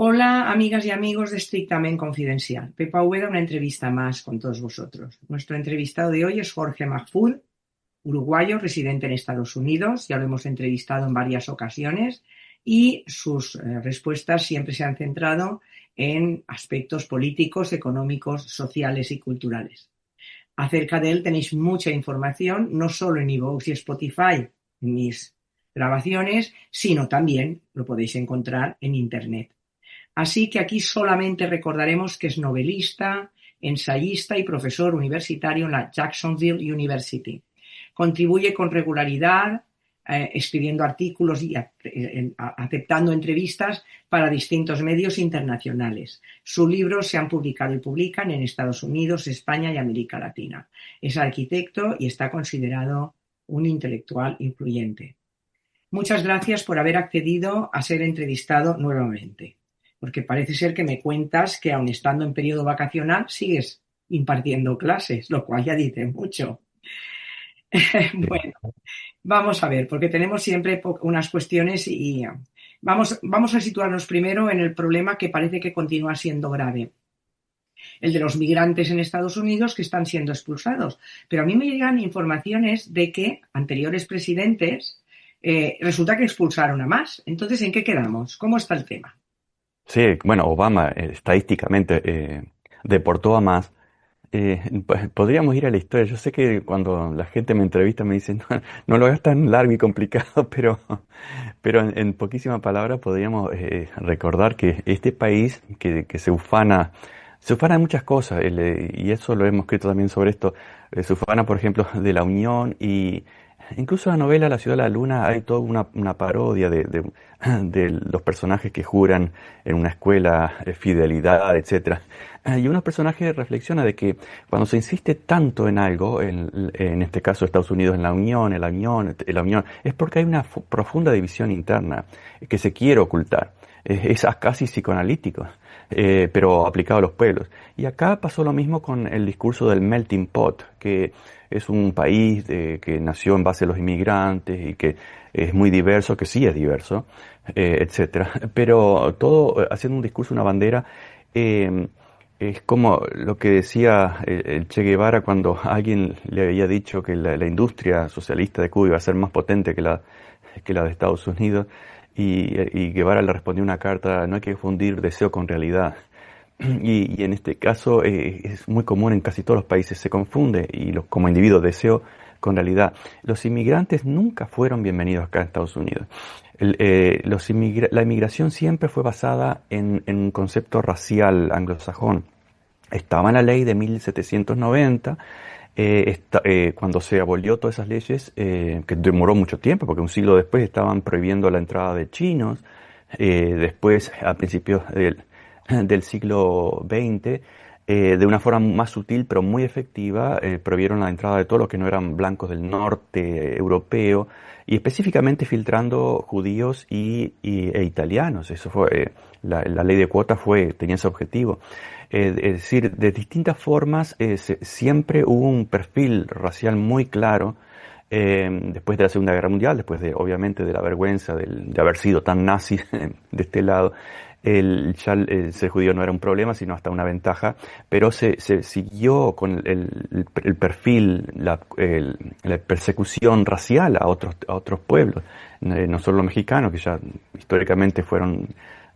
Hola, amigas y amigos de Estrictamente Confidencial. Pepa Úbeda, una entrevista más con todos vosotros. Nuestro entrevistado de hoy es Jorge Mahfoud, uruguayo, residente en Estados Unidos. Ya lo hemos entrevistado en varias ocasiones y sus respuestas siempre se han centrado en aspectos políticos, económicos, sociales y culturales. Acerca de él tenéis mucha información, no solo en iVoox y Spotify, en mis grabaciones, sino también lo podéis encontrar en Internet. Así que aquí solamente recordaremos que es novelista, ensayista y profesor universitario en la Jacksonville University. Contribuye con regularidad, escribiendo artículos y aceptando entrevistas para distintos medios internacionales. Sus libros se han publicado y publican en Estados Unidos, España y América Latina. Es arquitecto y está considerado un intelectual influyente. Muchas gracias por haber accedido a ser entrevistado nuevamente, porque parece ser que me cuentas que aun estando en periodo vacacional sigues impartiendo clases, lo cual ya dice mucho. Sí. Bueno, vamos a ver, porque tenemos siempre unas cuestiones y vamos a situarnos primero en el problema que parece que continúa siendo grave, el de los migrantes en Estados Unidos que están siendo expulsados. Pero a mí me llegan informaciones de que anteriores presidentes resulta que expulsaron a más. Entonces, ¿en qué quedamos? ¿Cómo está el tema? Sí, bueno, Obama estadísticamente deportó a más. Podríamos ir a la historia. Yo sé que cuando la gente me entrevista me dicen, no, no lo hagas tan largo y complicado, pero en poquísimas palabras podríamos recordar que este país que se ufana de muchas cosas, y eso lo hemos escrito también sobre esto, se ufana, por ejemplo, de la Unión y incluso la novela La Ciudad de la Luna hay toda una parodia de los personajes que juran en una escuela fidelidad, etcétera. Y unos personajes reflexiona de que cuando se insiste tanto en algo, en este caso Estados Unidos en la Unión, es porque hay una profunda división interna que se quiere ocultar. Es casi psicoanalítico, pero aplicado a los pueblos. Y acá pasó lo mismo con el discurso del melting pot, que es un país que nació en base a los inmigrantes y que es muy diverso, que sí es diverso, etcétera. Pero todo haciendo un discurso, una bandera, eh, es como lo que decía el Che Guevara cuando alguien le había dicho que la industria socialista de Cuba iba a ser más potente que la de Estados Unidos. Y Guevara le respondió una carta, no hay que confundir deseo con realidad. Y en este caso es muy común en casi todos los países, se confunde y como individuo deseo con realidad. Los inmigrantes nunca fueron bienvenidos acá en Estados Unidos. La inmigración siempre fue basada en un concepto racial anglosajón. Estaba en la ley de 1790, cuando se abolió todas esas leyes, que demoró mucho tiempo, porque un siglo después estaban prohibiendo la entrada de chinos. Después, a principios del siglo XX, de una forma más sutil pero muy efectiva, prohibieron la entrada de todos los que no eran blancos del norte europeo, y específicamente filtrando judíos e italianos. Eso fue, la ley de cuotas tenía ese objetivo. Es decir, de distintas formas, siempre hubo un perfil racial muy claro. Después de la Segunda Guerra Mundial, después obviamente de la vergüenza de haber sido tan nazi de este lado, el ser judío no era un problema, sino hasta una ventaja, pero se siguió con el perfil, la persecución racial a otros pueblos, no solo los mexicanos, que ya históricamente fueron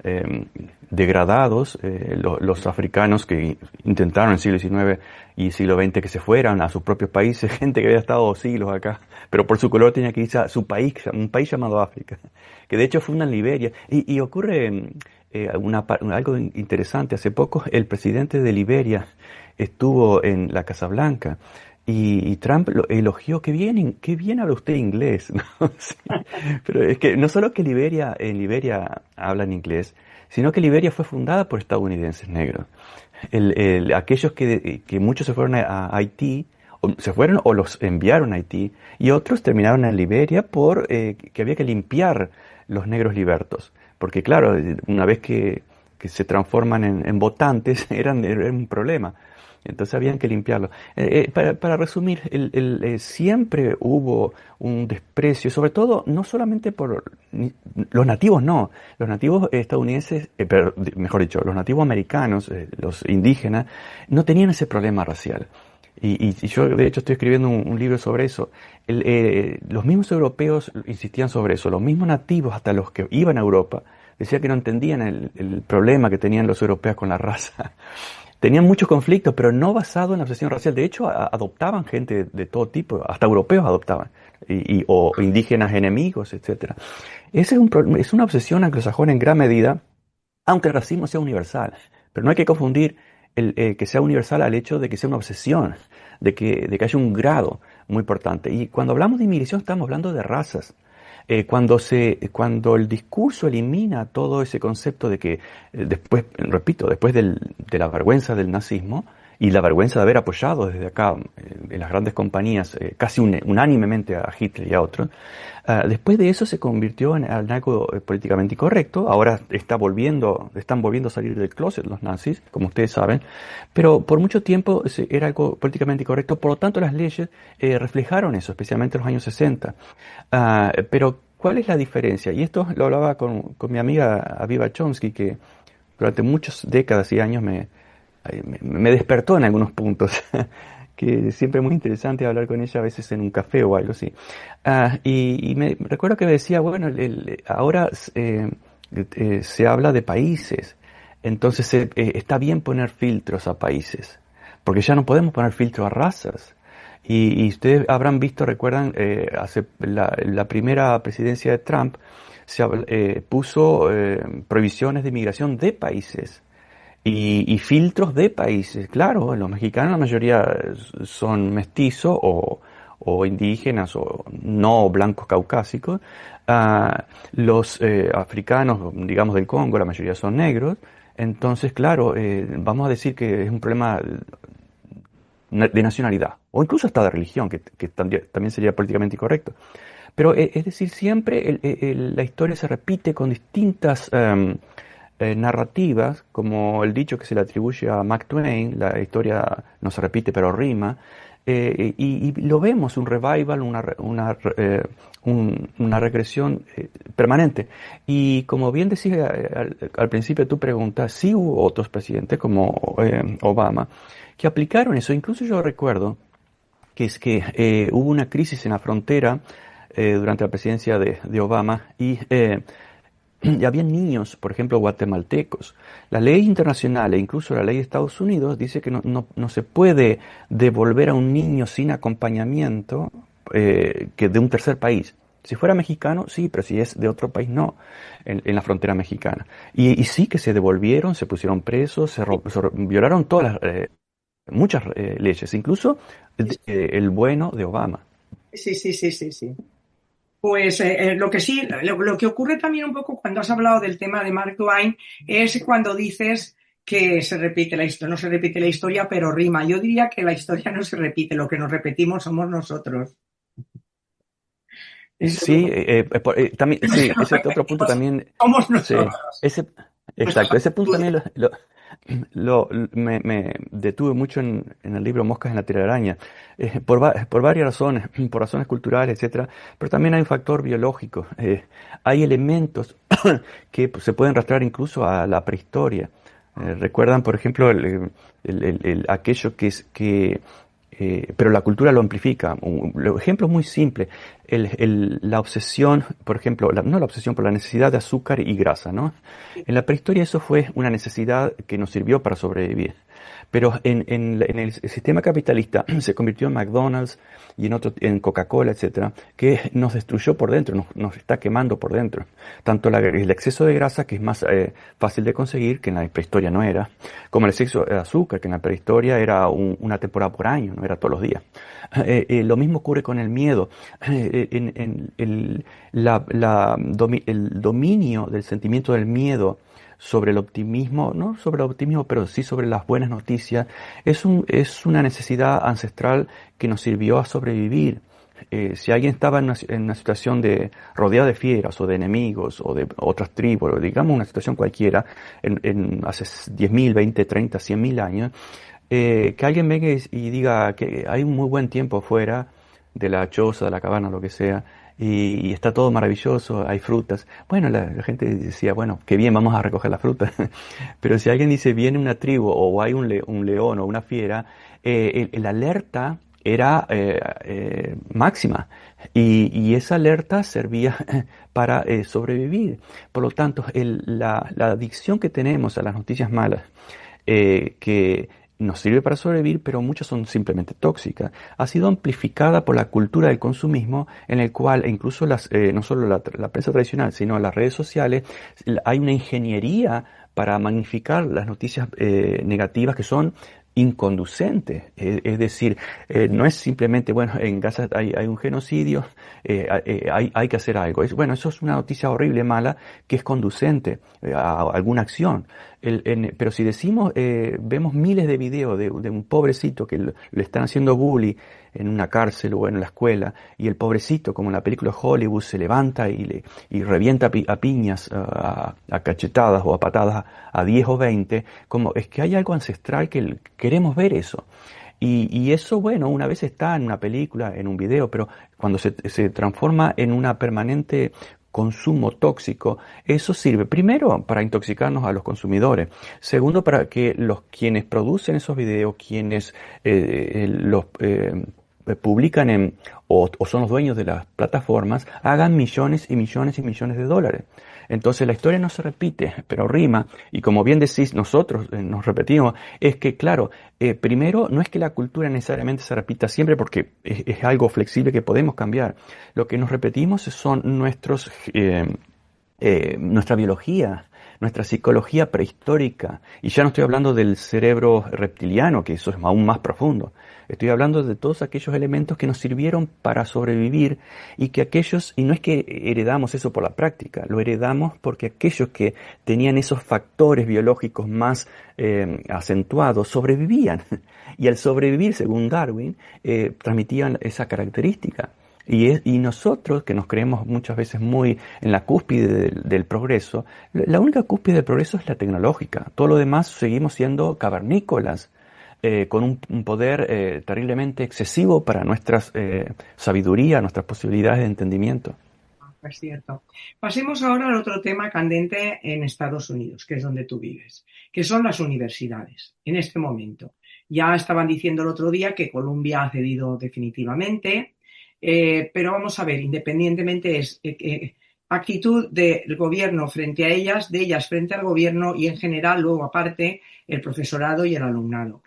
eh, degradados, los africanos que intentaron en el siglo XIX y siglo XX que se fueran a sus propios países, gente que había estado siglos acá, pero por su color tenía que irse a su país, un país llamado África, que de hecho fue una Liberia. Y ocurre algo interesante. Hace poco el presidente de Liberia estuvo en la Casa Blanca y Trump lo elogió. Qué bien habla usted inglés, ¿no? Sí. Pero es que no solo que en Liberia hablan inglés, sino que Liberia fue fundada por estadounidenses negros. Aquellos que muchos se fueron a Haití, o se fueron o los enviaron a Haití, y otros terminaron en Liberia por que había que limpiar los negros libertos. Porque claro, una vez que se transforman en votantes, eran un problema. Entonces habían que limpiarlo. Para resumir, siempre hubo un desprecio, sobre todo no solamente por los nativos, no, los nativos estadounidenses, mejor dicho, los nativos americanos, los indígenas, no tenían ese problema racial. Y yo, de hecho, estoy escribiendo un libro sobre eso. Los mismos europeos insistían sobre eso, los mismos nativos, hasta los que iban a Europa, decían que no entendían el problema que tenían los europeos con la raza. Tenían muchos conflictos, pero no basado en la obsesión racial. De hecho, adoptaban gente de todo tipo, hasta europeos adoptaban, o indígenas enemigos, etcétera. Ese es una obsesión anglosajona en gran medida, aunque el racismo sea universal. Pero no hay que confundir que sea universal al hecho de que sea una obsesión, de que haya un grado muy importante. Y cuando hablamos de inmigración estamos hablando de razas. Cuando el discurso elimina todo ese concepto de que después, repito, después de la vergüenza del nazismo y la vergüenza de haber apoyado desde acá en las grandes compañías casi unánimemente a Hitler y a otros, después de eso se convirtió en algo políticamente incorrecto. Ahora están volviendo a salir del closet los nazis, como ustedes saben, pero por mucho tiempo era algo políticamente incorrecto. Por lo tanto, las leyes reflejaron eso, especialmente en los años 60. Pero, ¿cuál es la diferencia? Y esto lo hablaba con mi amiga Aviva Chomsky, que durante muchas décadas y años me despertó en algunos puntos, que siempre es muy interesante hablar con ella a veces en un café o algo así. Y me recuerdo que me decía, bueno, ahora se habla de países, entonces está bien poner filtros a países, porque ya no podemos poner filtros a razas. Y ustedes habrán visto, recuerdan, hace la primera presidencia de Trump puso prohibiciones de inmigración de países y filtros de países. Claro, los mexicanos la mayoría son mestizos o indígenas o no blancos caucásicos. Los africanos, digamos del Congo, la mayoría son negros. Entonces, claro, vamos a decir que es un problema de nacionalidad, o incluso hasta de religión, que también sería políticamente incorrecto. Pero es decir, siempre la historia se repite con distintas narrativas, como el dicho que se le atribuye a Mark Twain, la historia no se repite pero rima, y lo vemos, un revival, una regresión permanente. Y como bien decía al principio de tu pregunta, sí hubo otros presidentes como Obama que aplicaron eso. Incluso yo recuerdo que hubo una crisis en la frontera durante la presidencia de Obama y había niños, por ejemplo, guatemaltecos. La ley internacional e incluso la ley de Estados Unidos dice que no se puede devolver a un niño sin acompañamiento que de un tercer país. Si fuera mexicano, sí, pero si es de otro país, no, en la frontera mexicana. Y sí que se devolvieron, se pusieron presos, violaron todas muchas leyes, incluso el bueno de Obama. Sí, sí, sí, sí, sí. Pues lo que sí, lo que ocurre también un poco cuando has hablado del tema de Mark Twain es cuando dices que se repite la historia, no se repite la historia, pero rima. Yo diría que la historia no se repite, lo que nos repetimos somos nosotros. Eso Sí, también, sí, nos ese otro punto repetimos, también, somos sí, nosotros. ese, exacto, ese punto también me detuve mucho en el libro Moscas en la telaraña, por varias razones, por razones culturales, etcétera, pero también hay un factor biológico. Hay elementos que se pueden rastrear incluso a la prehistoria. Recuerdan, por ejemplo, aquello pero la cultura lo amplifica. Un ejemplo muy simple, la obsesión, por ejemplo, no la obsesión por la necesidad de azúcar y grasa, ¿no? En la prehistoria eso fue una necesidad que nos sirvió para sobrevivir. Pero en el sistema capitalista se convirtió en McDonald's y en Coca-Cola, etcétera, que nos destruyó por dentro, nos está quemando por dentro. Tanto el exceso de grasa, que es más fácil de conseguir, que en la prehistoria no era, como el exceso de azúcar, que en la prehistoria era una temporada por año, no era todos los días. Lo mismo ocurre con el miedo. El dominio del sentimiento del miedo sobre el optimismo, no sobre el optimismo, pero sí sobre las buenas noticias, es una necesidad ancestral que nos sirvió a sobrevivir. Si alguien estaba en una situación rodeado de fieras o de enemigos o de otras tribus, o digamos una situación cualquiera, hace 10.000, 20, 30, 100.000 años, que alguien venga y diga que hay un muy buen tiempo afuera de la choza, de la caverna, lo que sea, y está todo maravilloso, hay frutas. Bueno, la gente decía, bueno, qué bien, vamos a recoger las frutas. Pero si alguien dice, viene una tribu o hay un león o una fiera, el alerta era máxima y esa alerta servía para sobrevivir. Por lo tanto, la adicción que tenemos a las noticias malas, que nos sirve para sobrevivir, pero muchas son simplemente tóxicas, ha sido amplificada por la cultura del consumismo, en el cual incluso no solo la prensa tradicional, sino las redes sociales, hay una ingeniería para magnificar las noticias negativas que son inconducentes. Es decir, no es simplemente, bueno, en Gaza hay un genocidio, hay que hacer algo. Bueno, eso es una noticia horrible, mala, que es conducente a alguna acción. Pero si decimos, vemos miles de videos de un pobrecito que le están haciendo bullying en una cárcel o en la escuela, y el pobrecito, como en la película de Hollywood, se levanta y revienta a piñas, a cachetadas o a patadas a 10 o 20, como es que hay algo ancestral que queremos ver eso. Y eso, bueno, una vez está en una película, en un video, pero cuando se transforma en una permanente consumo tóxico, eso sirve primero para intoxicarnos a los consumidores, segundo para que quienes producen esos videos, quienes los publican o son los dueños de las plataformas, hagan millones y millones y millones de dólares. Entonces la historia no se repite, pero rima, y como bien decís, nosotros nos repetimos, es que claro, primero no es que la cultura necesariamente se repita siempre porque es algo flexible que podemos cambiar. Lo que nos repetimos son nuestra biología, nuestra psicología prehistórica, y ya no estoy hablando del cerebro reptiliano, que eso es aún más profundo. Estoy hablando de todos aquellos elementos que nos sirvieron para sobrevivir y no es que heredamos eso por la práctica, lo heredamos porque aquellos que tenían esos factores biológicos más acentuados sobrevivían. Y al sobrevivir, según Darwin, transmitían esa característica. Y nosotros, que nos creemos muchas veces muy en la cúspide del progreso, la única cúspide del progreso es la tecnológica. Todo lo demás seguimos siendo cavernícolas, con un poder terriblemente excesivo para nuestra sabiduría, nuestras posibilidades de entendimiento. Es cierto. Pasemos ahora al otro tema candente en Estados Unidos, que es donde tú vives, que son las universidades en este momento. Ya estaban diciendo el otro día que Columbia ha cedido definitivamente, pero vamos a ver, independientemente es actitud del gobierno frente a ellas, de ellas frente al gobierno y en general luego aparte el profesorado y el alumnado.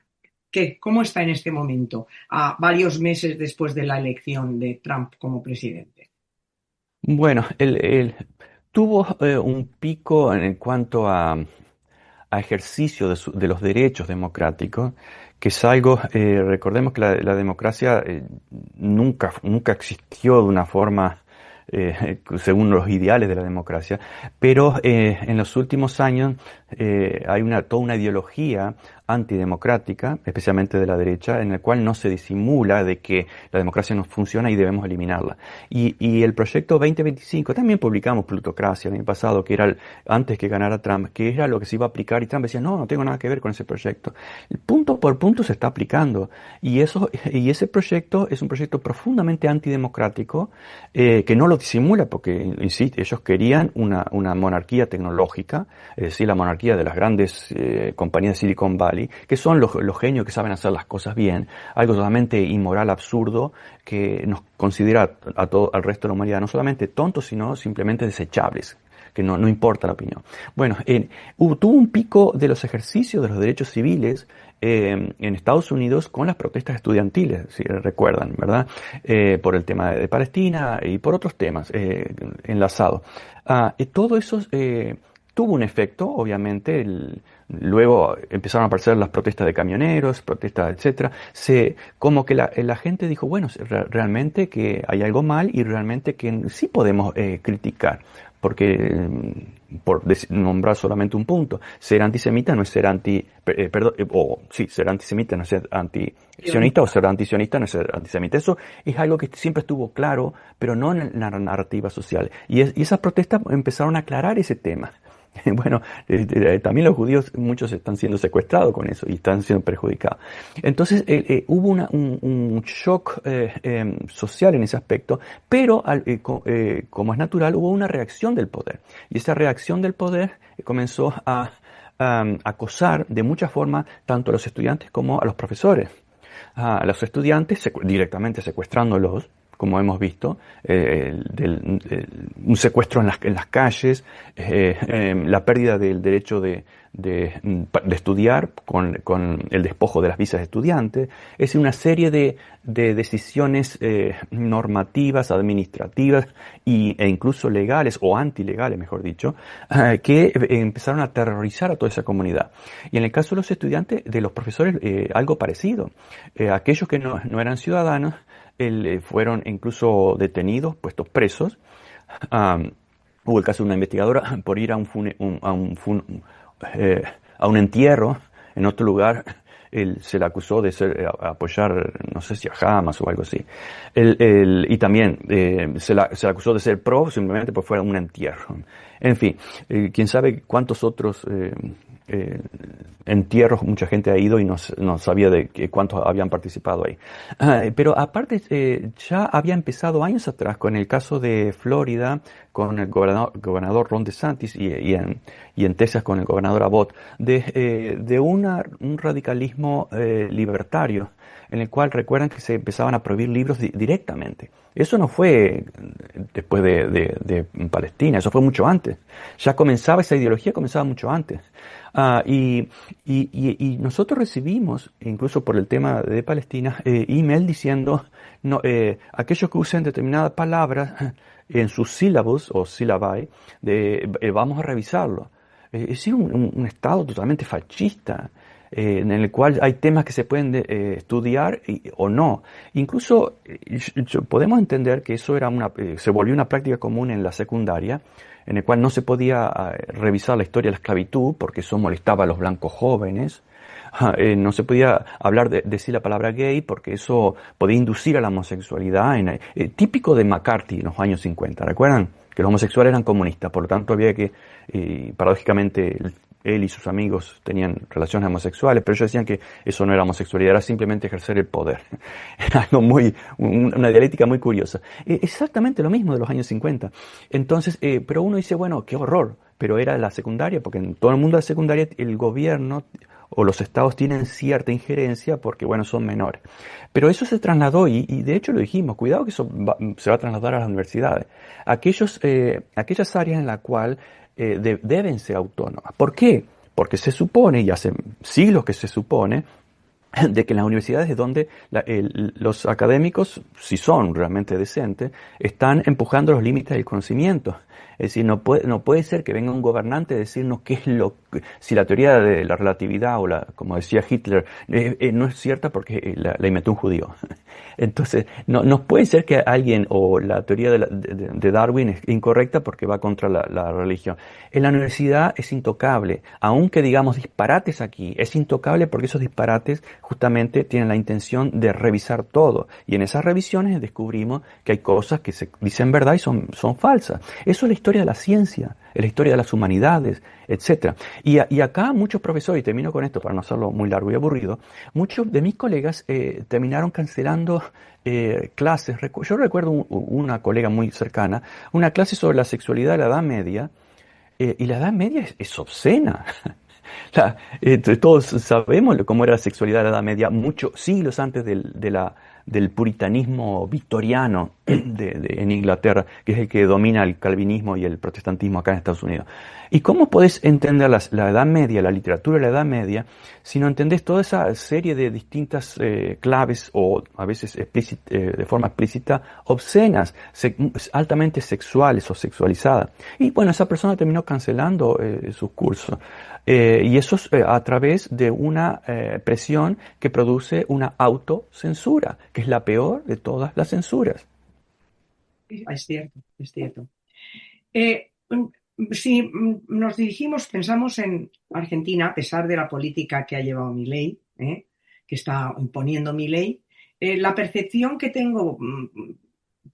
¿Cómo está en este momento, a varios meses después de la elección de Trump como presidente? Bueno, tuvo un pico en cuanto a ejercicio de los derechos democráticos, que es algo, recordemos que la democracia nunca existió de una forma según los ideales de la democracia, pero en los últimos años hay toda una ideología antidemocrática, especialmente de la derecha, en la cual no se disimula de que la democracia no funciona y debemos eliminarla. Y el proyecto 2025, también publicamos Plutocracia el año pasado, que era antes que ganara Trump, que era lo que se iba a aplicar, y Trump decía, no, no tengo nada que ver con ese proyecto. Punto por punto se está aplicando, y ese proyecto es un proyecto profundamente antidemocrático, que no lo disimula, porque, insisto, ellos querían una monarquía tecnológica, es decir, la monarquía de las grandes compañías de Silicon Valley, que son los genios que saben hacer las cosas bien, algo totalmente inmoral, absurdo, que nos considera al resto de la humanidad no solamente tontos, sino simplemente desechables, que no importa la opinión. Bueno, tuvo un pico de los ejercicios de los derechos civiles en Estados Unidos con las protestas estudiantiles, si recuerdan, ¿verdad? Por el tema de Palestina y por otros temas enlazados. Todo eso tuvo un efecto, obviamente. Luego empezaron a aparecer las protestas de camioneros, protestas, etcétera. Como que la gente dijo, bueno, realmente que hay algo mal y realmente que sí podemos criticar. Porque, nombrar solamente un punto, ser antisemita no es ser ser antisemita no es ser antisionista, o ser antisionista no es ser antisemita. Eso es algo que siempre estuvo claro, pero no en la narrativa social. Y esas protestas empezaron a aclarar ese tema. Bueno, también los judíos, muchos están siendo secuestrados con eso y están siendo perjudicados. Entonces, hubo un shock social en ese aspecto, pero como es natural, hubo una reacción del poder. Y esa reacción del poder comenzó a acosar de muchas formas tanto a los estudiantes como a los profesores. A los estudiantes directamente secuestrándolos, como hemos visto, un secuestro en las calles, la pérdida del derecho de estudiar con el despojo de las visas de estudiantes, es decir, una serie de decisiones normativas, administrativas e incluso legales o antilegales, mejor dicho, que empezaron a aterrorizar a toda esa comunidad. Y en el caso de los estudiantes, de los profesores, algo parecido. Aquellos que no eran ciudadanos fueron incluso detenidos, puestos presos. Um, Hubo el caso de una investigadora por ir a a un entierro en otro lugar. Se le acusó de apoyar, no sé si a Hamas o algo así. Y también se le acusó de ser pro simplemente porque fuera un entierro. En fin, quién sabe cuántos otros eh, entierros mucha gente ha ido y no sabía de cuántos habían participado ahí. Pero aparte, ya había empezado años atrás con el caso de Florida, con el gobernador Ron DeSantis y en Texas con el gobernador Abbott, de un radicalismo libertario, en el cual recuerdan que se empezaban a prohibir libros directamente. Eso no fue después de Palestina, eso fue mucho antes. Ya comenzaba, esa ideología comenzaba mucho antes. Y nosotros recibimos, incluso por el tema de Palestina, email diciendo, no, aquellos que usen determinadas palabras en sus sílabos o sílabi, vamos a revisarlo. Es decir, un Estado totalmente fascista, en el cual hay temas que se pueden estudiar o no. Incluso podemos entender que eso era se volvió una práctica común en la secundaria, en el cual no se podía revisar la historia de la esclavitud porque eso molestaba a los blancos jóvenes. No se podía decir la palabra gay porque eso podía inducir a la homosexualidad. Típico de McCarthy en los años 50, ¿recuerdan? Que los homosexuales eran comunistas, por lo tanto había que, paradójicamente, él y sus amigos tenían relaciones homosexuales, pero ellos decían que eso no era homosexualidad, era simplemente ejercer el poder. Era algo una dialéctica muy curiosa. Exactamente lo mismo de los años 50. Entonces, pero uno dice, bueno, qué horror, pero era la secundaria, porque en todo el mundo de la secundaria el gobierno o los estados tienen cierta injerencia porque, bueno, son menores. Pero eso se trasladó y de hecho lo dijimos, cuidado que eso se va a trasladar a las universidades. Aquellas áreas en las cuales deben ser autónomas. ¿Por qué? Porque se supone, y hace siglos que se supone, de que en las universidades es donde los académicos, si son realmente decentes, están empujando los límites del conocimiento. Es decir, no puede ser que venga un gobernante a decirnos qué es si la teoría de la relatividad o como decía Hitler, no es cierta porque la inventó un judío. Entonces, no puede ser que alguien, o la teoría de Darwin es incorrecta porque va contra la religión. En la universidad es intocable, aunque digamos disparates aquí, es intocable porque esos disparates justamente tienen la intención de revisar todo. Y en esas revisiones descubrimos que hay cosas que se dicen verdad y son falsas. Eso es la historia de la ciencia, es la historia de las humanidades, etcétera. Y acá muchos profesores, y termino con esto para no hacerlo muy largo y aburrido, muchos de mis colegas terminaron cancelando clases. Yo recuerdo una colega muy cercana, una clase sobre la sexualidad de la Edad Media, y la Edad Media es obscena. Todos sabemos cómo era la sexualidad de la Edad Media, muchos siglos antes del puritanismo victoriano en Inglaterra, que es el que domina el calvinismo y el protestantismo acá en Estados Unidos. ¿Y cómo podés entender la Edad Media, la literatura de la Edad Media, si no entendés toda esa serie de distintas claves o a veces de forma explícita obscenas, altamente sexuales o sexualizadas? Y bueno, esa persona terminó cancelando sus cursos. Y eso es a través de una presión que produce una autocensura, que es la peor de todas las censuras. Es cierto, es cierto. Si nos pensamos en Argentina, a pesar de la política que ha llevado Milei, que está imponiendo Milei, la percepción que tengo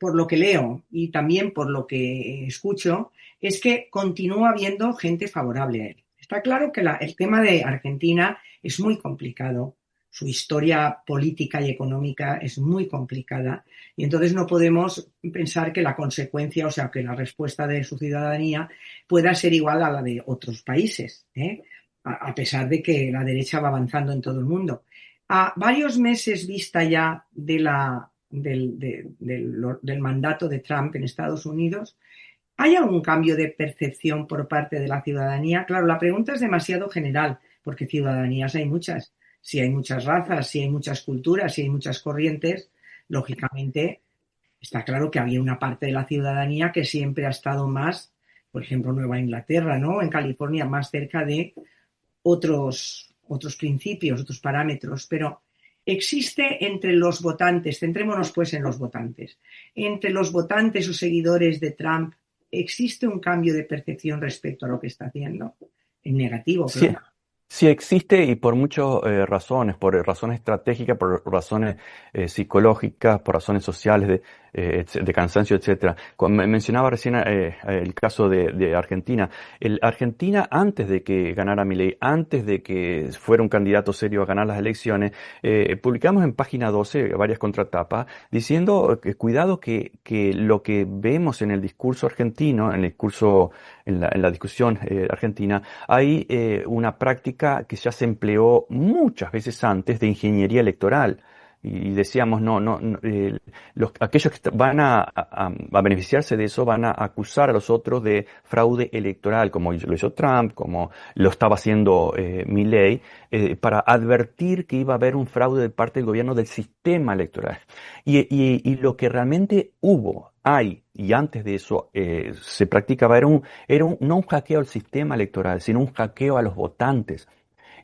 por lo que leo y también por lo que escucho, es que continúa habiendo gente favorable a él. Está claro que el tema de Argentina es muy complicado. Su historia política y económica es muy complicada y entonces no podemos pensar que la consecuencia, o sea, que la respuesta de su ciudadanía pueda ser igual a la de otros países, ¿eh? A pesar de que la derecha va avanzando en todo el mundo. A varios meses vista ya del mandato de Trump en Estados Unidos, ¿hay algún cambio de percepción por parte de la ciudadanía? Claro, la pregunta es demasiado general, porque ciudadanías hay muchas. Si hay muchas razas, si hay muchas culturas, si hay muchas corrientes, lógicamente está claro que había una parte de la ciudadanía que siempre ha estado más, por ejemplo, Nueva Inglaterra, ¿no? En California, más cerca de otros principios, otros parámetros, pero existe entre los votantes, centrémonos pues en los votantes, entre los votantes o seguidores de Trump, ¿existe un cambio de percepción respecto a lo que está haciendo? En negativo, Sí, claro. sí existe y por muchas razones, por razones estratégicas, por razones psicológicas, por razones sociales de cansancio, etcétera. Mencionaba recién el caso de Argentina. Argentina, antes de que ganara Milei, antes de que fuera un candidato serio a ganar las elecciones, publicamos en página 12 varias contratapas diciendo que cuidado que lo que vemos en el discurso argentino, en el discurso, en la discusión argentina, hay una práctica que ya se empleó muchas veces antes de ingeniería electoral. Y decíamos, aquellos que van a beneficiarse de eso van a acusar a los otros de fraude electoral, como lo hizo Trump, como lo estaba haciendo Milei, para advertir que iba a haber un fraude de parte del gobierno del sistema electoral. Y lo que realmente hay, y antes de eso se practicaba, no un hackeo al sistema electoral, sino un hackeo a los votantes.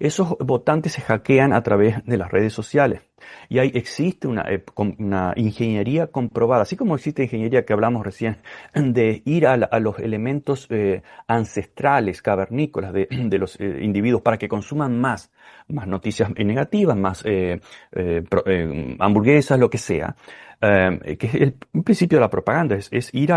Esos votantes se hackean a través de las redes sociales. Y ahí existe una ingeniería comprobada, así como existe ingeniería que hablamos recién, de ir a los elementos ancestrales, cavernícolas de los individuos para que consuman más noticias negativas, más hamburguesas, lo que sea. Que es un principio de la propaganda, es ir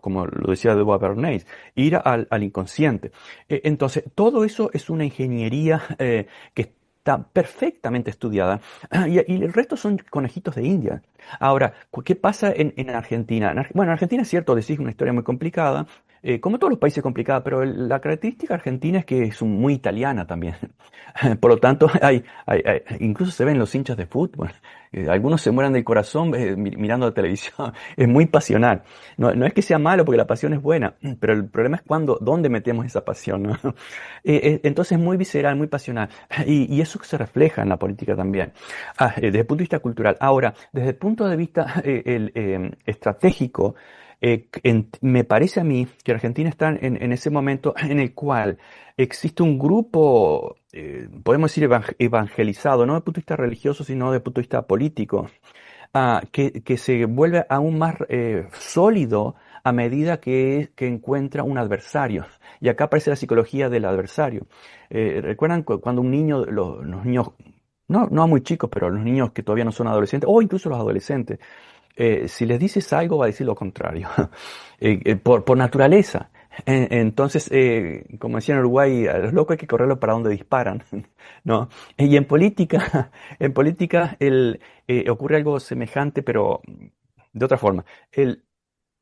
como lo decía Deborah Bernays, ir al inconsciente. Entonces, todo eso es una ingeniería que está perfectamente estudiada y el resto son conejitos de India. Ahora, ¿qué pasa en Argentina? Bueno, Argentina es cierto, decís una historia muy complicada, como todos los países complicados, pero la característica argentina es que es muy italiana también. Por lo tanto, incluso se ven los hinchas de fútbol. Algunos se mueren del corazón mirando la televisión. Es muy pasional. No es que sea malo porque la pasión es buena, pero el problema es dónde metemos esa pasión, ¿no? Entonces es muy visceral, muy pasional. Y eso se refleja en la política también. Desde el punto de vista cultural. Ahora, desde el punto de vista estratégico, me parece a mí que Argentina está en ese momento en el cual existe un grupo, podemos decir, evangelizado, no desde el punto de vista religioso, sino desde el punto de vista político, que se vuelve aún más sólido a medida que encuentra un adversario. Y acá aparece la psicología del adversario. ¿Recuerdan cuando un niño, los niños, no muy chicos, pero los niños que todavía no son adolescentes, o incluso los adolescentes, si les dices algo va a decir lo contrario, por naturaleza. Entonces, como decía en Uruguay, a los locos hay que correrlo para donde disparan, ¿no? Y en política ocurre algo semejante, pero de otra forma. En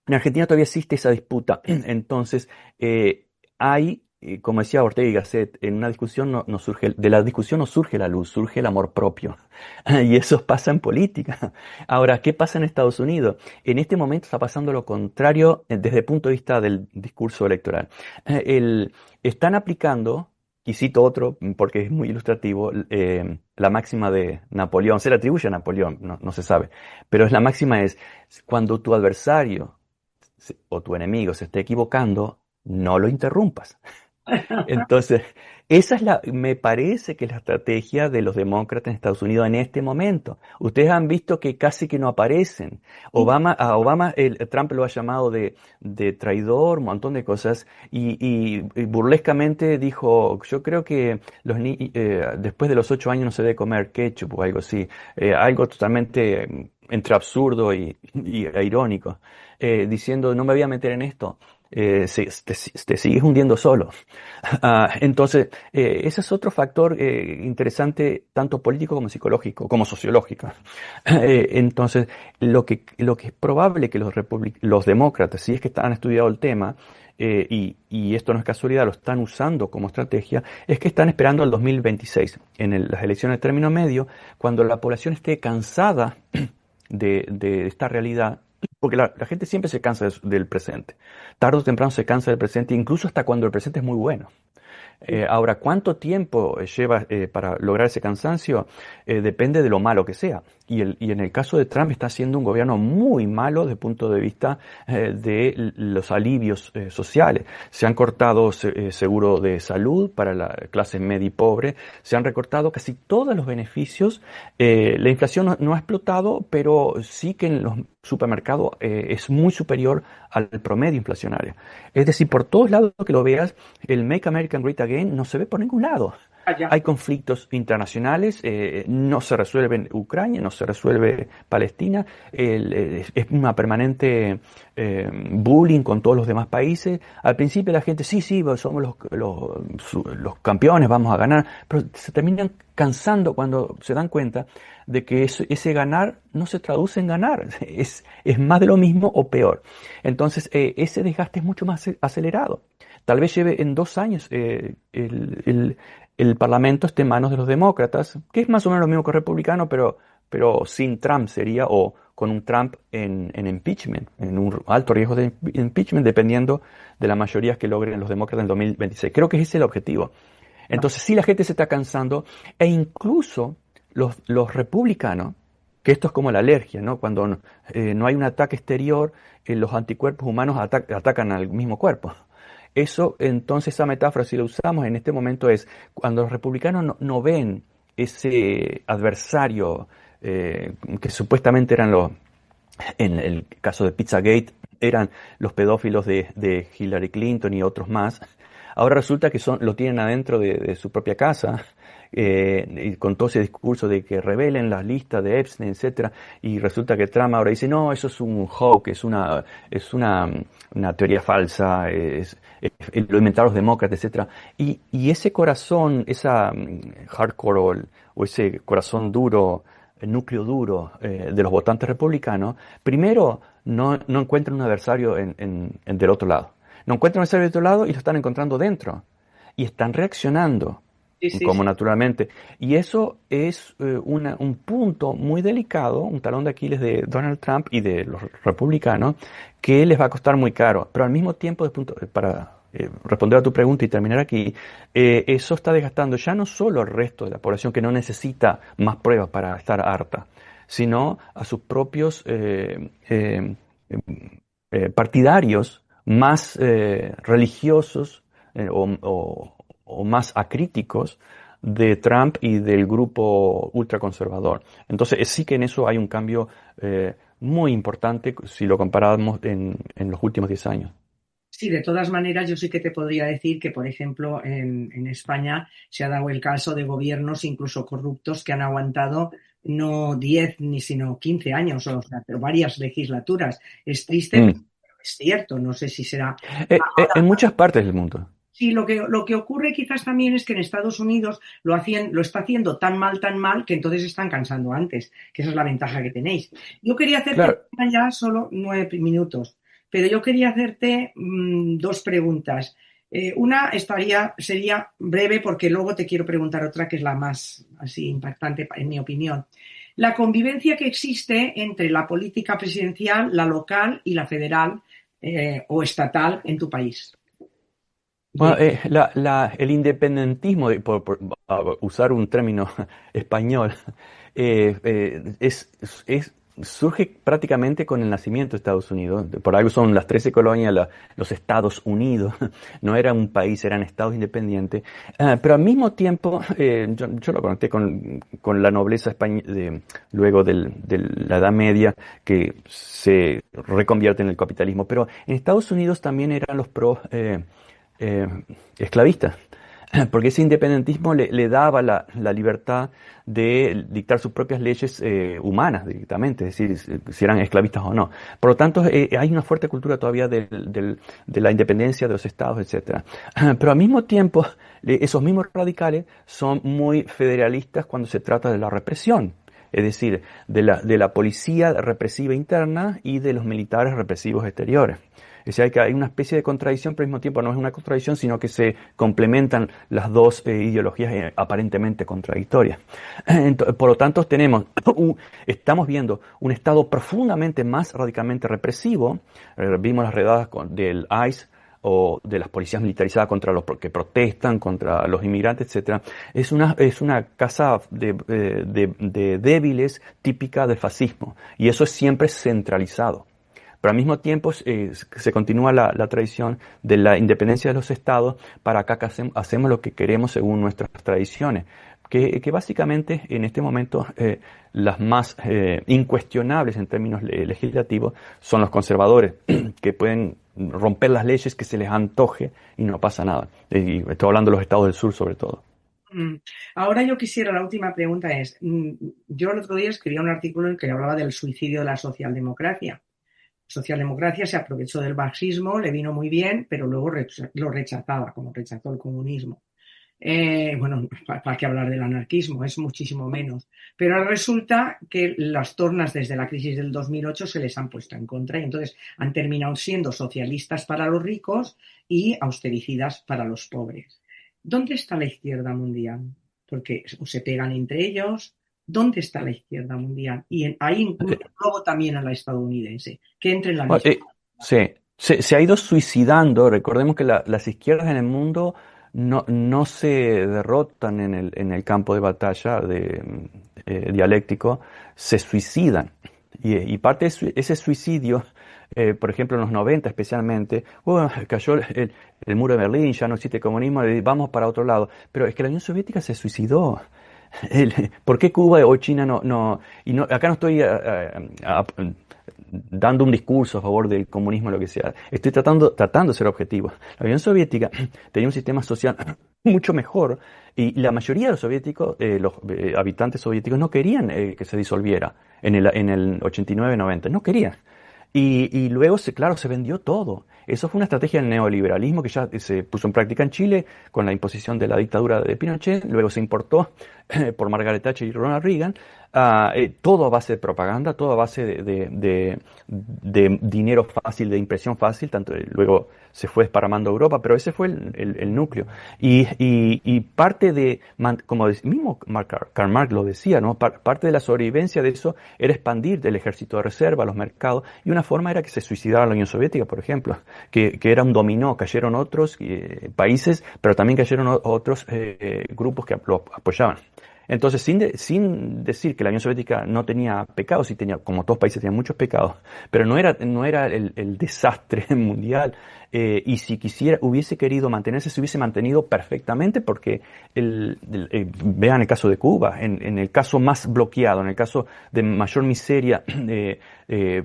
Argentina todavía existe esa disputa. Entonces, como decía Ortega y Gasset, en una discusión de la discusión no surge la luz, surge el amor propio. Y eso pasa en política. Ahora, ¿qué pasa en Estados Unidos? En este momento está pasando lo contrario desde el punto de vista del discurso electoral. Están aplicando, y cito otro porque es muy ilustrativo, la máxima de Napoleón. Se le atribuye a Napoleón, no se sabe. Pero la máxima es, cuando tu adversario o tu enemigo se esté equivocando, no lo interrumpas. Entonces, me parece que es la estrategia de los demócratas en Estados Unidos en este momento. Ustedes han visto que casi que no aparecen. A Obama, Trump lo ha llamado de traidor, un montón de cosas, y burlescamente dijo, yo creo que después de los 8 años no se debe comer ketchup o algo así. Algo totalmente entre absurdo e irónico, diciendo no me voy a meter en esto, te sigues hundiendo solo. Entonces, ese es otro factor interesante, tanto político como psicológico, como sociológico. Entonces, lo que es probable que los demócratas, si es que han estudiado el tema, y esto no es casualidad, lo están usando como estrategia, es que están esperando al 2026, las elecciones de término medio, cuando la población esté cansada de esta realidad, porque la gente siempre se cansa del presente. Tarde o temprano se cansa del presente, incluso hasta cuando el presente es muy bueno. Ahora, ¿cuánto tiempo lleva para lograr ese cansancio? Depende de lo malo que sea. Y en el caso de Trump está haciendo un gobierno muy malo desde el punto de vista de los alivios sociales. Se han cortado seguro de salud para la clase media y pobre, se han recortado casi todos los beneficios. La inflación no ha explotado, pero sí que en los supermercados es muy superior al promedio inflacionario. Es decir, por todos lados que lo veas, el Make America Great Again no se ve por ningún lado. Allá. Hay conflictos internacionales, no se resuelve en Ucrania, no se resuelve Palestina, es una permanente bullying con todos los demás países. Al principio la gente, sí, somos los campeones, vamos a ganar, pero se terminan cansando cuando se dan cuenta de que ese ganar no se traduce en ganar, es más de lo mismo o peor. Entonces, ese desgaste es mucho más acelerado. Tal vez lleve en 2 años el Parlamento esté en manos de los demócratas, que es más o menos lo mismo que el republicano, pero sin Trump sería, o con un Trump en impeachment, en un alto riesgo de impeachment, dependiendo de las mayorías que logren los demócratas en el 2026. Creo que ese es el objetivo. Entonces, sí, la gente se está cansando, e incluso los republicanos, que esto es como la alergia, ¿no? Cuando no hay un ataque exterior, los anticuerpos humanos atacan al mismo cuerpo. Eso, entonces, esa metáfora, si la usamos en este momento, es cuando los republicanos no ven ese adversario que supuestamente eran en el caso de Pizzagate, eran los pedófilos de Hillary Clinton y otros más. Ahora resulta que lo tienen adentro de su propia casa, y con todo ese discurso de que revelen las listas de Epstein, etcétera, y resulta que Trump ahora dice, no, eso es un hoax, una teoría falsa, lo inventaron los demócratas, etcétera. Y ese corazón, esa hardcore o ese corazón duro, el núcleo duro de los votantes republicanos, primero no encuentran un adversario del otro lado. No encuentran un adversario del otro lado y lo están encontrando dentro. Y están reaccionando Sí. como naturalmente. Y eso es un punto muy delicado, un talón de Aquiles de Donald Trump y de los republicanos, que les va a costar muy caro. Pero al mismo tiempo, para responder a tu pregunta y terminar aquí, eso está desgastando ya no solo al resto de la población que no necesita más pruebas para estar harta, sino a sus propios partidarios más religiosos o más acríticos de Trump y del grupo ultraconservador. Entonces sí que en eso hay un cambio muy importante si lo comparamos en los últimos 10 años. Sí, de todas maneras, yo sí que te podría decir que, por ejemplo, en España se ha dado el caso de gobiernos incluso corruptos que han aguantado no 10 ni sino 15 años, o sea, pero varias legislaturas. Es triste, pero Mm. es cierto. No sé si será. En muchas partes del mundo. Sí, lo que ocurre quizás también es que en Estados Unidos lo está haciendo tan mal, que entonces están cansando antes, que esa es la ventaja que tenéis. Yo quería hacerte Claro, ya solo 9 minutos, pero yo quería hacerte dos preguntas. Una sería breve porque luego te quiero preguntar otra que es la más así impactante en mi opinión. La convivencia que existe entre la política presidencial, la local y la federal o estatal en tu país. bueno, De, el independentismo, por usar un término español, surge prácticamente con el nacimiento de Estados Unidos. Por algo son las 13 colonias, los Estados Unidos. No era un país, eran estados independientes. Pero al mismo tiempo, yo lo conecté con la nobleza española, luego de la Edad Media, que se reconvierte en el capitalismo. Pero en Estados Unidos también eran los pro esclavistas. porque ese independentismo le daba la libertad de dictar sus propias leyes humanas directamente, es decir, si eran esclavistas o no. Por lo tanto, hay una fuerte cultura todavía de la independencia de los estados, etcétera. Pero al mismo tiempo, esos mismos radicales son muy federalistas cuando se trata de la represión. Es decir, de la policía represiva interna y de los militares represivos exteriores. O sea, que hay una especie de contradicción, pero al mismo tiempo no es una contradicción, sino que se complementan las dos ideologías aparentemente contradictorias. Por lo tanto, estamos viendo un Estado profundamente más radicalmente represivo. Vimos las redadas del ICE o de las policías militarizadas contra los que protestan, contra los inmigrantes, etcétera. Es una casa de débiles típica del fascismo. Y eso es siempre centralizado. Pero al mismo tiempo se continúa la tradición de la independencia de los estados para acá que hacemos lo que queremos según nuestras tradiciones. Que básicamente en este momento las más incuestionables en términos legislativos son los conservadores, que pueden romper las leyes que se les antoje y no pasa nada. Y estoy hablando de los estados del sur sobre todo. Mm. Ahora yo quisiera, la última pregunta es, yo el otro día escribía un artículo en el que hablaba del suicidio de la socialdemocracia. Socialdemocracia se aprovechó del marxismo, le vino muy bien, pero luego lo rechazaba, como rechazó el comunismo. Bueno, para qué hablar del anarquismo, es muchísimo menos. Pero ahora resulta que las tornas desde la crisis del 2008 se les han puesto en contra y entonces han terminado siendo socialistas para los ricos y austericidas para los pobres. ¿Dónde está la izquierda mundial? Porque se pegan entre ellos. ¿Dónde está la izquierda mundial? Y ahí incluyo luego también a la estadounidense, que entre en la Bueno, misma. sí, se ha ido suicidando. Recordemos que las izquierdas en el mundo no se derrotan en el campo de batalla dialéctico, se suicidan. Y parte de ese suicidio, por ejemplo, en los 90 especialmente, cayó el muro de Berlín, ya no existe comunismo, y vamos para otro lado. Pero es que la Unión Soviética se suicidó. ¿Por qué Cuba o China acá no estoy dando un discurso a favor del comunismo o lo que sea. Estoy tratando de ser objetivo. La Unión Soviética tenía un sistema social mucho mejor y la mayoría de los soviéticos, los habitantes soviéticos no querían que se disolviera en el 89-90, no querían. Y luego, claro, se vendió todo. Eso fue una estrategia del neoliberalismo que ya se puso en práctica en Chile con la imposición de la dictadura de Pinochet, luego se importó por Margaret Thatcher y Ronald Reagan, todo a base de propaganda, todo a base de dinero fácil, de impresión fácil, tanto luego se fue desparramando a Europa, pero ese fue el núcleo. Y parte como mismo Karl Marx lo decía, ¿no? Parte de la sobrevivencia de eso era expandir el ejército de reserva, los mercados, y una forma era que se suicidara la Unión Soviética, por ejemplo, que era un dominó, cayeron otros países, pero también cayeron otros grupos que lo apoyaban. Entonces, sin decir que la Unión Soviética no tenía pecados, sí tenía, como todos países, tenía muchos pecados, pero no era el desastre mundial. Y si hubiese querido mantenerse, se hubiese mantenido perfectamente, porque vean el caso de Cuba, en el caso más bloqueado, en el caso de mayor miseria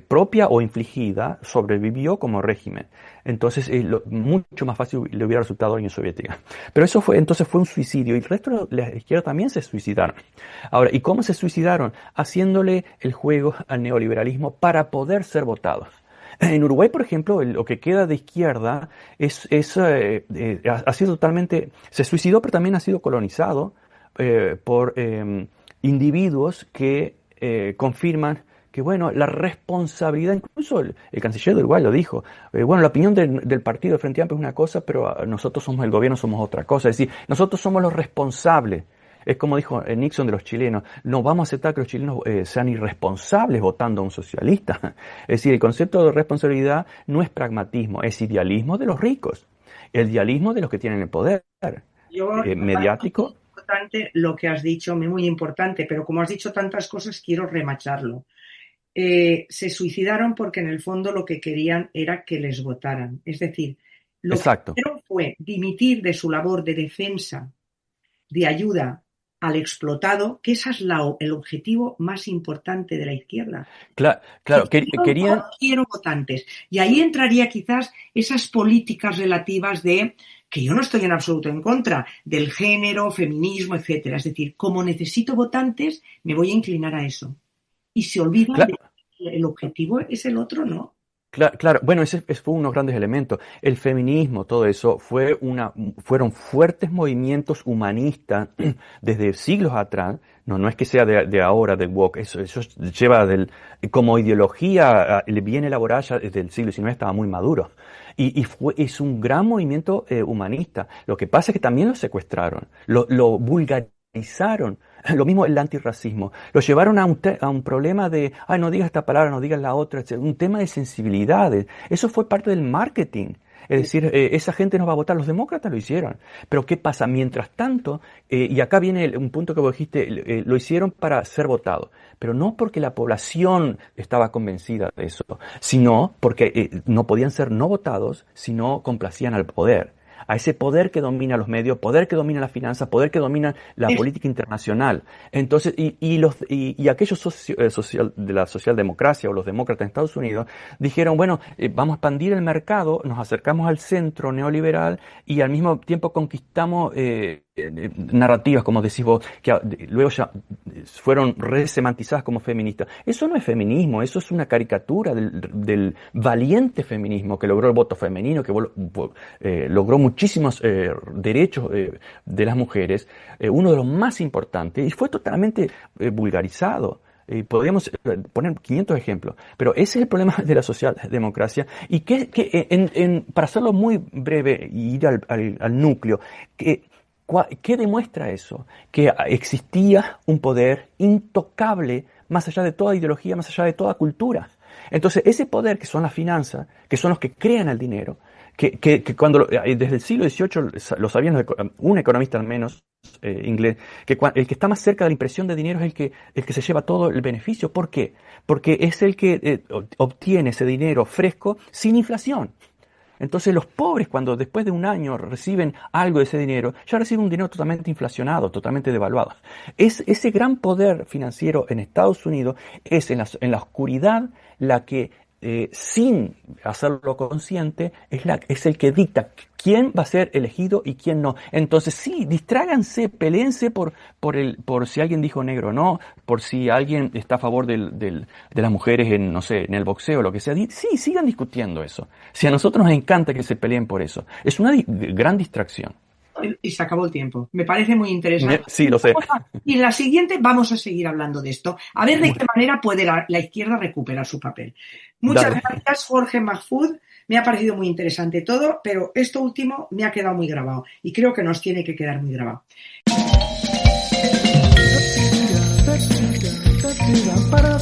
propia o infligida, sobrevivió como régimen. Entonces, mucho más fácil le hubiera resultado a la Unión Soviética. Pero entonces fue un suicidio y el resto de la izquierda también se suicidaron. Ahora, ¿y cómo se suicidaron? Haciéndole el juego al neoliberalismo para poder ser votados. En Uruguay, por ejemplo, lo que queda de izquierda ha sido totalmente, se suicidó, pero también ha sido colonizado por individuos que confirman que, bueno, la responsabilidad, incluso el canciller de Uruguay lo dijo, bueno, la opinión del partido de Frente Amplio es una cosa, pero nosotros somos el gobierno, somos otra cosa. Es decir, nosotros somos los responsables. Es como dijo Nixon de los chilenos, no vamos a aceptar que los chilenos sean irresponsables votando a un socialista. Es decir, el concepto de responsabilidad no es pragmatismo, es idealismo de los ricos, el idealismo de los que tienen el poder Yo, me parece muy mediático. importante lo que has dicho, muy importante, pero como has dicho tantas cosas, quiero remacharlo. Se suicidaron porque en el fondo lo que querían era que les votaran. Es decir, lo que Exacto. hicieron fue dimitir de su labor de defensa, de ayuda al explotado, que ese es el objetivo más importante de la izquierda. Claro, No quiero votantes. Y ahí entraría quizás esas políticas relativas de, que yo no estoy en absoluto en contra, del género, feminismo, etcétera. Es decir, como necesito votantes, me voy a inclinar a eso. Y se olvidan de que el objetivo es el otro, ¿no? Claro, bueno, ese fue uno de los grandes elementos. El feminismo, todo eso, fueron fuertes movimientos humanistas desde siglos atrás. No es que sea de ahora, del woke, eso lleva como ideología bien elaborada ya desde el siglo XIX, estaba muy maduro. Es un gran movimiento humanista. Lo que pasa es que también lo secuestraron, lo vulgarizaron. Lo mismo el antirracismo. Lo llevaron a un problema de, no digas esta palabra, no digas la otra, etc. Un tema de sensibilidades. Eso fue parte del marketing. Es decir, esa gente no va a votar. Los demócratas lo hicieron. Pero ¿qué pasa? Mientras tanto, y acá viene un punto que vos dijiste, lo hicieron para ser votado. Pero no porque la población estaba convencida de eso, sino porque no podían ser no votados si no complacían al poder. A ese poder que domina los medios, poder que domina la finanza, poder que domina la política internacional. Entonces, y aquellos de la socialdemocracia o los demócratas en Estados Unidos dijeron, bueno, vamos a expandir el mercado, nos acercamos al centro neoliberal y al mismo tiempo conquistamos narrativas, como decís vos, que luego ya fueron resemantizadas como feministas. Eso no es feminismo, eso es una caricatura del valiente feminismo que logró el voto femenino, que logró muchísimos derechos de las mujeres, uno de los más importantes, y fue totalmente vulgarizado. Podríamos poner 500 ejemplos, pero ese es el problema de la socialdemocracia. Y para hacerlo muy breve y ir al núcleo, ¿qué demuestra eso? Que existía un poder intocable más allá de toda ideología, más allá de toda cultura. Entonces, ese poder que son las finanzas, que son los que crean el dinero, que cuando desde el siglo XVIII lo sabían un economista al menos inglés, que el que está más cerca de la impresión de dinero es el que se lleva todo el beneficio. ¿Por qué? Porque es el que obtiene ese dinero fresco sin inflación. Entonces los pobres, cuando después de un año reciben algo de ese dinero, ya reciben un dinero totalmente inflacionado, totalmente devaluado. Ese gran poder financiero en Estados Unidos es en la oscuridad la que, sin hacerlo consciente, es el que dicta quién va a ser elegido y quién no. Entonces sí, distráiganse, peleense por si alguien dijo negro o no, por si alguien está a favor de las mujeres en, no sé, en el boxeo o lo que sea. Sí, sigan discutiendo eso. Si a nosotros nos encanta que se peleen por eso. Es una gran distracción. Y se acabó el tiempo. Me parece muy interesante. Sí, lo sé. Y en la siguiente vamos a seguir hablando de esto. A ver de qué manera puede la izquierda recuperar su papel. Muchas gracias, Jorge Mahfoud. Me ha parecido muy interesante todo, pero esto último me ha quedado muy grabado y creo que nos tiene que quedar muy grabado. Para